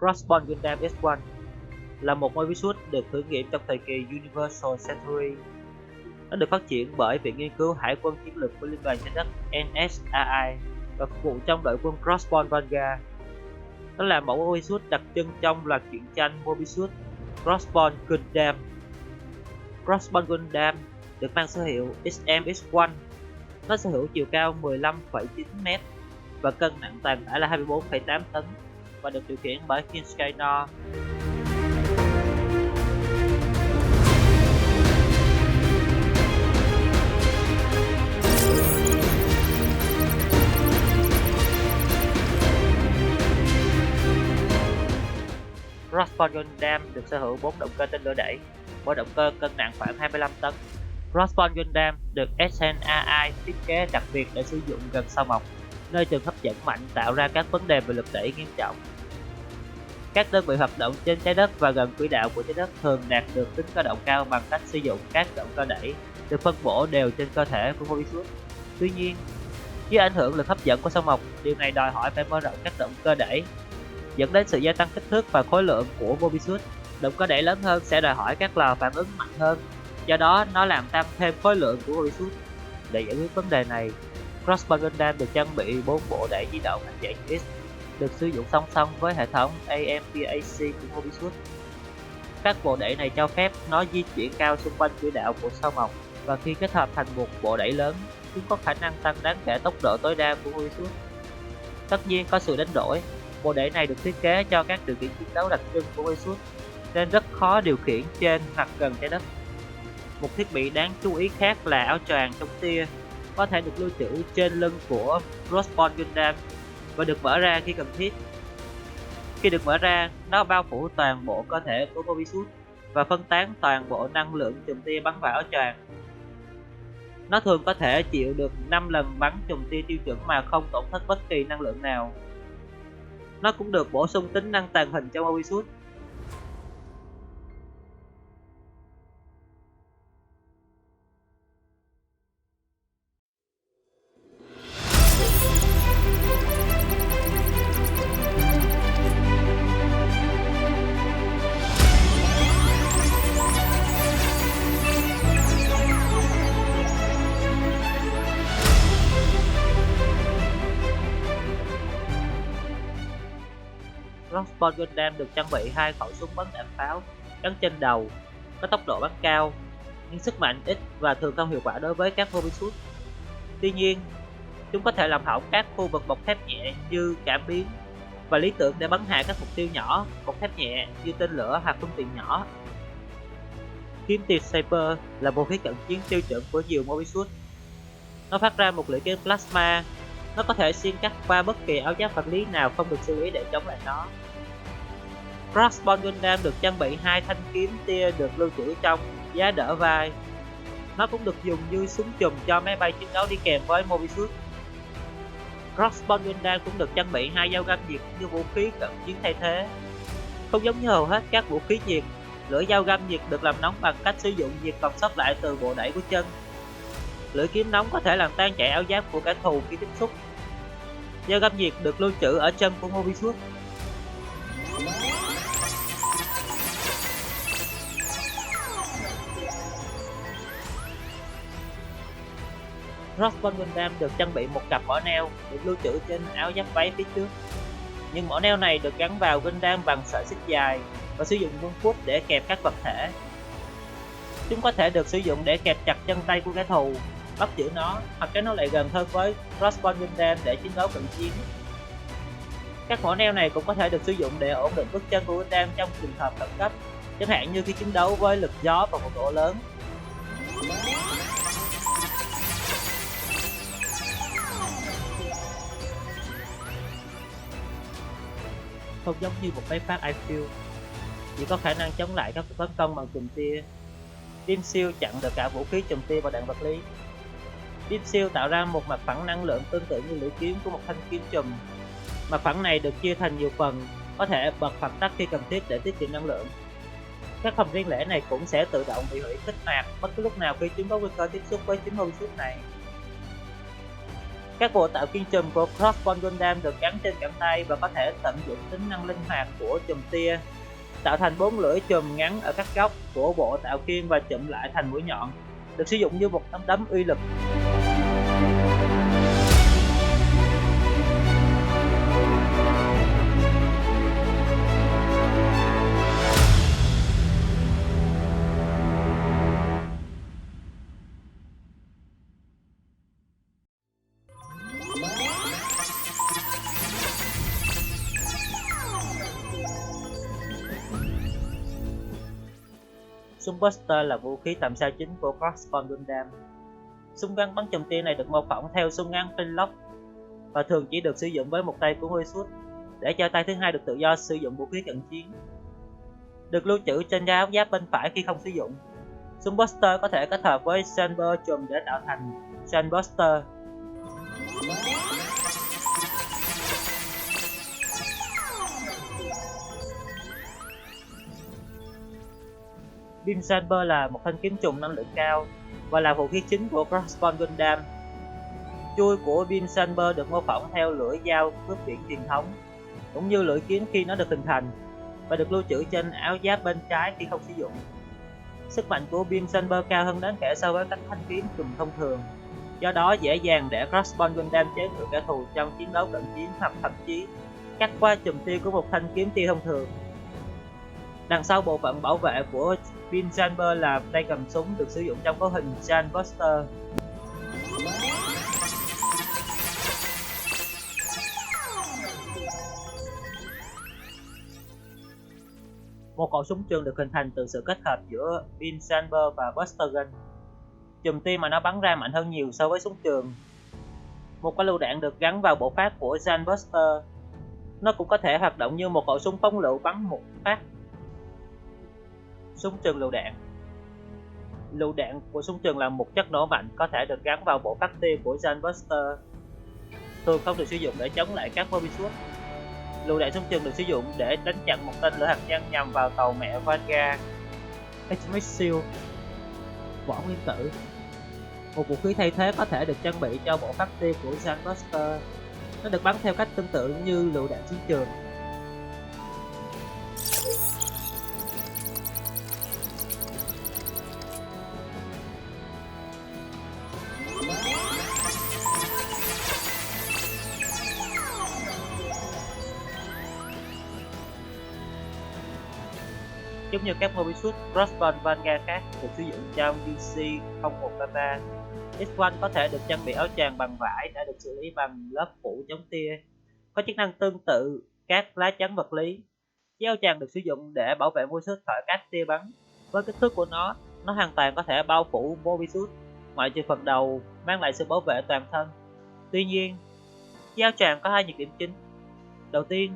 Crossbone Gundam S1 là một Mobius được thử nghiệm trong thời kỳ Universal Century. Nó được phát triển bởi Viện Nghiên cứu Hải quân Chiến lược của Liên đoàn Trái đất NSAI và phục vụ trong đội quân Crossbone Vanguard. Nó là mẫu Mobius đặc trưng trong loạt truyện tranh Mobius Crossbone Gundam. Crossbone Gundam được mang số hiệu XMX1. Nó sở hữu chiều cao 15,9m và cân nặng toàn thể là 24,8 tấn và được điều khiển bởi Kinsuke No. Crossbone Gundam được sở hữu 4 động cơ tên lửa đẩy, mỗi động cơ cân nặng khoảng 25 tấn. Crossbone Gundam được SNAI thiết kế đặc biệt để sử dụng gần sao Mộc, nơi trường hấp dẫn mạnh tạo ra các vấn đề về lực đẩy nghiêm trọng. Các đơn vị hoạt động trên trái đất và gần quỹ đạo của trái đất thường đạt được tính cơ động cao bằng cách sử dụng các động cơ đẩy được phân bổ đều trên cơ thể của Mobius. Tuy nhiên, dưới ảnh hưởng lực hấp dẫn của sao Mộc, điều này đòi hỏi phải mở rộng các động cơ đẩy, dẫn đến sự gia tăng kích thước và khối lượng của Mobius. Động cơ đẩy lớn hơn sẽ đòi hỏi các lò phản ứng mạnh hơn, do đó nó làm tăng thêm khối lượng của Mobius. Để giải quyết vấn đề này, Crossbone Gundam được trang bị 4 bộ đẩy di động hình dạng X, được sử dụng song song với hệ thống AMPAC của Mobius. Các bộ đẩy này cho phép nó di chuyển cao xung quanh quỹ đạo của sao Mộc, và khi kết hợp thành một bộ đẩy lớn, chúng có khả năng tăng đáng kể tốc độ tối đa của Mobius. Tất nhiên có sự đánh đổi, bộ đẩy này được thiết kế cho các điều kiện chiến đấu đặc trưng của Mobius, nên rất khó điều khiển trên hoặc gần trái đất. Một thiết bị đáng chú ý khác là áo choàng chống tia, có thể được lưu trữ trên lưng của Crossbone Gundam và được mở ra khi cần thiết. Khi được mở ra, nó bao phủ toàn bộ cơ thể của Mobius và phân tán toàn bộ năng lượng chùm tia bắn vào áo choàng. Nó thường có thể chịu được 5 lần bắn chùm tia tiêu chuẩn mà không tổn thất bất kỳ năng lượng nào. Nó cũng được bổ sung tính năng tàng hình cho Mobius. Crossbone Gundam được trang bị 2 khẩu súng bắn đạn pháo gắn trên đầu, có tốc độ bắn cao, nhưng sức mạnh ít và thường không hiệu quả đối với các Mobius. Tuy nhiên, chúng có thể làm hỏng các khu vực bọc thép nhẹ như cảm biến và lý tưởng để bắn hạ các mục tiêu nhỏ, bọc thép nhẹ như tên lửa hoặc phương tiện nhỏ. Kiếm tia Sniper là vũ khí cận chiến tiêu chuẩn của nhiều Mobius. Nó phát ra một lưỡi kiếm plasma. Nó có thể xuyên cắt qua bất kỳ áo giáp vật lý nào không được xử lý để chống lại nó. Crossbone Gundam được trang bị 2 thanh kiếm tia được lưu trữ trong giá đỡ vai. Nó cũng được dùng như súng chùm cho máy bay chiến đấu đi kèm với Mobius. Crossbone Gundam cũng được trang bị 2 dao găm nhiệt như vũ khí cận chiến thay thế. Không giống như hầu hết các vũ khí nhiệt, lưỡi dao găm nhiệt được làm nóng bằng cách sử dụng nhiệt còn sót lại từ bộ đẩy của chân. Lưỡi kiếm nóng có thể làm tan chảy áo giáp của kẻ thù khi tiếp xúc. Dao găm nhiệt được lưu trữ ở chân của Mobius. Crossbone Gundam được trang bị một cặp mỏ neo được lưu trữ trên áo giáp váy phía trước. Nhưng mỏ neo này được gắn vào Gundam bằng sợi xích dài và sử dụng vuông phút để kẹp các vật thể. Chúng có thể được sử dụng để kẹp chặt chân tay của kẻ thù, bắt giữ nó hoặc kéo nó lại gần hơn với Crossbone Gundam để chiến đấu cận chiến. Các mỏ neo này cũng có thể được sử dụng để ổn định bước chân của Gundam trong trường hợp khẩn cấp, chẳng hạn như khi chiến đấu với lực gió và một độ lớn. Không giống như một máy phát Eiffel, chỉ có khả năng chống lại các cuộc tấn công bằng chùm tia. Beam Shield chặn được cả vũ khí chùm tia và đạn vật lý. Beam Shield tạo ra một mặt phẳng năng lượng tương tự như lưỡi kiếm của một thanh kiếm chùm. Mặt phẳng này được chia thành nhiều phần, có thể bật hoặc tắt khi cần thiết để tiết kiệm năng lượng. Các phần riêng lẻ này cũng sẽ tự động bị hủy kích hoạt bất cứ lúc nào khi chúng có nguy cơ tiếp xúc với chính Mobius này. Các bộ tạo kiên chùm của Crossbone Gundam được gắn trên cẳng tay và có thể tận dụng tính năng linh hoạt của chùm tia, tạo thành 4 lưỡi chùm ngắn ở các góc của bộ tạo kiên và chụm lại thành mũi nhọn, được sử dụng như một nắm đấm uy lực. Súng Buster là vũ khí tầm xa chính của Crossbone Gundam. Súng gắn bắn chùm tia này được mô phỏng theo súng ngắn Flintlock và thường chỉ được sử dụng với một tay của Wingsuit, để cho tay thứ hai được tự do sử dụng vũ khí cận chiến. Được lưu trữ trên áo giáp bên phải khi không sử dụng. Súng Buster có thể kết hợp với Chamber chùm để tạo thành Chambuster. Beam Saber là một thanh kiếm trùng năng lượng cao và là vũ khí chính của Crossbone Gundam. Chui của Beam Saber được mô phỏng theo lưỡi dao cướp biển truyền thống, cũng như lưỡi kiếm khi nó được hình thành, và được lưu trữ trên áo giáp bên trái khi không sử dụng. Sức mạnh của Beam Saber cao hơn đáng kể so với các thanh kiếm trùng thông thường, do đó dễ dàng để Crossbone Gundam chế ngự kẻ thù trong chiến đấu cận chiến hoặc thậm chí cắt qua chùm tia của một thanh kiếm tia thông thường. Đằng sau bộ phận bảo vệ của Beam Saber là tay cầm súng được sử dụng trong cấu hình Chambuster. Một khẩu súng trường được hình thành từ sự kết hợp giữa Beam Saber và Buster Gun. Chùm tia mà nó bắn ra mạnh hơn nhiều so với súng trường. Một quả lựu đạn được gắn vào bộ phát của Chambuster. Nó cũng có thể hoạt động như một khẩu súng phóng lựu bắn một phát. Súng trường lựu đạn. Lựu đạn của súng trường là một chất nổ mạnh có thể được gắn vào bộ phát tia của Chambuster. Thường không được sử dụng để chống lại các Mobius. Lựu đạn súng trường được sử dụng để đánh chặn một tên lửa hạt nhân nhằm vào tàu mẹ Vanguard. H-Missile. Vỏ nguyên tử. Một vũ khí thay thế có thể được trang bị cho bộ phát tia của Chambuster. Nó được bắn theo cách tương tự như lựu đạn súng trường. Giống như các Mobius, Crossbone Vanguard khác được sử dụng trong UC-0133, X1 có thể được trang bị áo choàng bằng vải đã được xử lý bằng lớp phủ chống tia, có chức năng tương tự các lá chắn vật lý. Chiếc áo choàng được sử dụng để bảo vệ Mobius khỏi các tia bắn. Với kích thước của nó hoàn toàn có thể bao phủ Mobius, ngoại trừ phần đầu, mang lại sự bảo vệ toàn thân. Tuy nhiên, chiếc áo choàng có hai nhược điểm chính. Đầu tiên,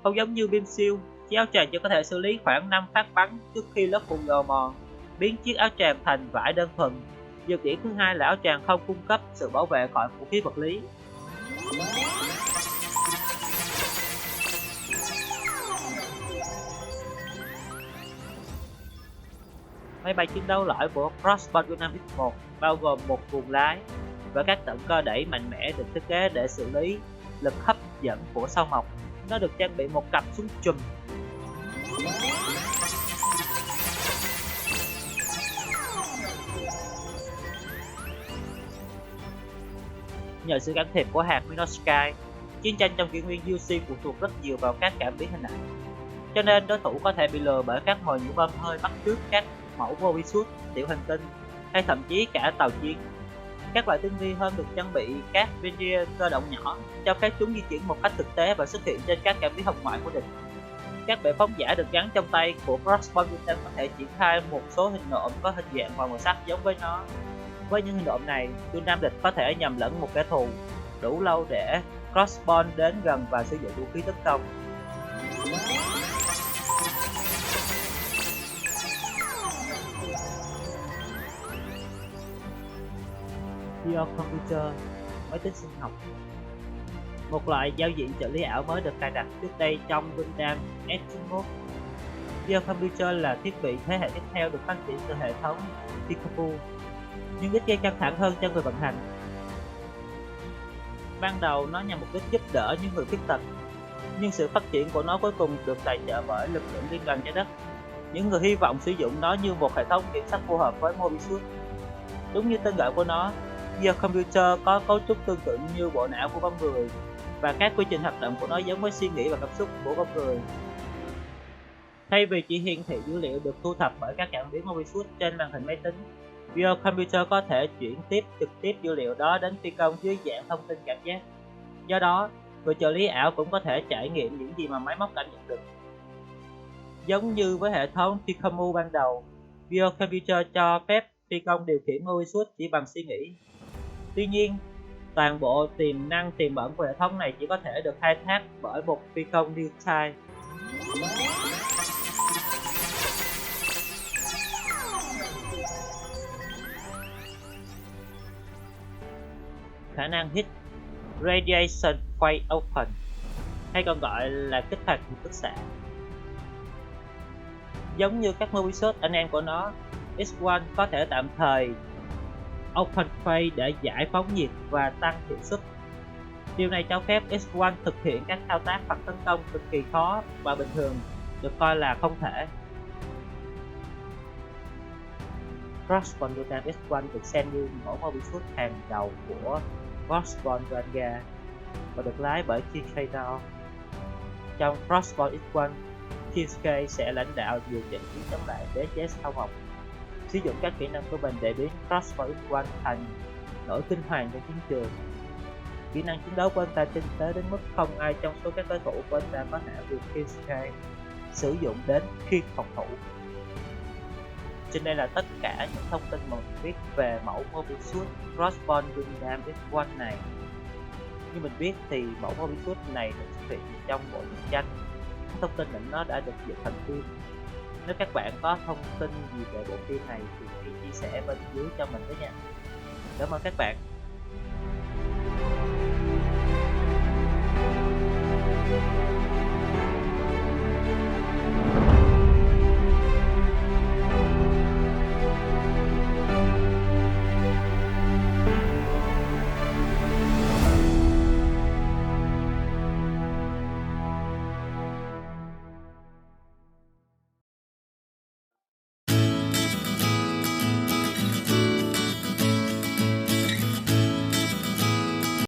không giống như Beam Shield, chiếc áo choàng chỉ có thể xử lý khoảng 5 phát bắn trước khi lớp phủ dò mòn, biến chiếc áo choàng thành vải đơn thuần. Nhược điểm thứ hai là áo choàng không cung cấp sự bảo vệ khỏi vũ khí vật lý. Máy bay chiến đấu lõi của Crossbone Gundam X1 bao gồm một guồng lái và các động cơ đẩy mạnh mẽ được thiết kế để xử lý lực hấp dẫn của sao mộc. Nó được trang bị một cặp súng chùm. Nhờ sự can thiệp của hạt Minosky, chiến tranh trong kỷ nguyên UC phụ thuộc rất nhiều vào các cảm biến hình ảnh, cho nên đối thủ có thể bị lừa bởi các mồi nhũ bơm hơi bắt chước các mẫu Mobius, tiểu hành tinh hay thậm chí cả tàu chiến. Các loại tinh vi hơn được trang bị các Venger cơ động nhỏ, cho phép chúng di chuyển một cách thực tế và xuất hiện trên các cảm biến hồng ngoại của địch. Các bệ phóng giả được gắn trong tay của Crossbone Gundam có thể triển khai một số hình nộm có hình dạng và màu sắc giống với nó. Với những hình nộm này, Gundam địch có thể nhầm lẫn một kẻ thù đủ lâu để Crossbone đến gần và sử dụng vũ khí tấn công. Biocomputer, máy tính sinh học. Một loại giao diện trợ lý ảo mới được cài đặt trước đây trong Gundam S91. Biocomputer là thiết bị thế hệ tiếp theo được phát triển từ hệ thống Peekaboo, nhưng ít gây căng thẳng hơn cho người vận hành. Ban đầu nó nhằm mục đích giúp đỡ những người khuyết tật, nhưng sự phát triển của nó cuối cùng được tài trợ bởi lực lượng Liên đoàn Trái Đất. Những người hy vọng sử dụng nó như một hệ thống kiểm soát phù hợp với Mobius. Đúng như tên gọi của nó, Your Computer có cấu trúc tương tự như bộ não của con người, và các quy trình hoạt động của nó giống với suy nghĩ và cảm xúc của con người. Thay vì chỉ hiển thị dữ liệu được thu thập bởi các cảm biến Mobius trên màn hình máy tính, Your Computer có thể chuyển trực tiếp dữ liệu đó đến phi công dưới dạng thông tin cảm giác. Do đó, người trợ lý ảo cũng có thể trải nghiệm những gì mà máy móc cảm nhận được. Giống như với hệ thống Pikamu ban đầu, Your Computer cho phép phi công điều khiển Mobius chỉ bằng suy nghĩ. Tuy nhiên, toàn bộ tiềm năng tiềm ẩn của hệ thống này chỉ có thể được khai thác bởi một phi công real time. Khả năng hit Radiation Quay Open, hay còn gọi là kích hoạt nhiệt bức xạ. Giống như các Mobius anh em của nó, X1 có thể tạm thời Open Phase để giải phóng nhiệt và tăng hiệu suất. Điều này cho phép X1 thực hiện các thao tác hoặc tấn công cực kỳ khó và bình thường được coi là không thể. Crossbone Gundam X1 được xem như mẫu Mobius hàng đầu của Crossbone Gundam và được lái bởi Kinsuke Nao. Trong Crossbone X1, Kinsuke sẽ lãnh đạo điều chỉnh chiến chống lại đế chế sao mộc, sử dụng các kỹ năng của mình để biến Crossbone X1 thành nỗi kinh hoàng trên chiến trường. Kỹ năng chiến đấu của anh ta tinh tế đến mức không ai trong số các đối thủ của anh ta có thể được Kinsuke sử dụng đến khi phòng thủ. Trên đây là tất cả những thông tin mà mình biết về mẫu Mobius Crossbone Gundam X1 này. Như mình biết thì mẫu Mobius này được xuất hiện trong bộ truyện tranh. Các thông tin nó đã được dựng thành phim. Nếu các bạn có thông tin gì về bộ phim này thì hãy chia sẻ bên dưới cho mình với nha. Cảm ơn các bạn.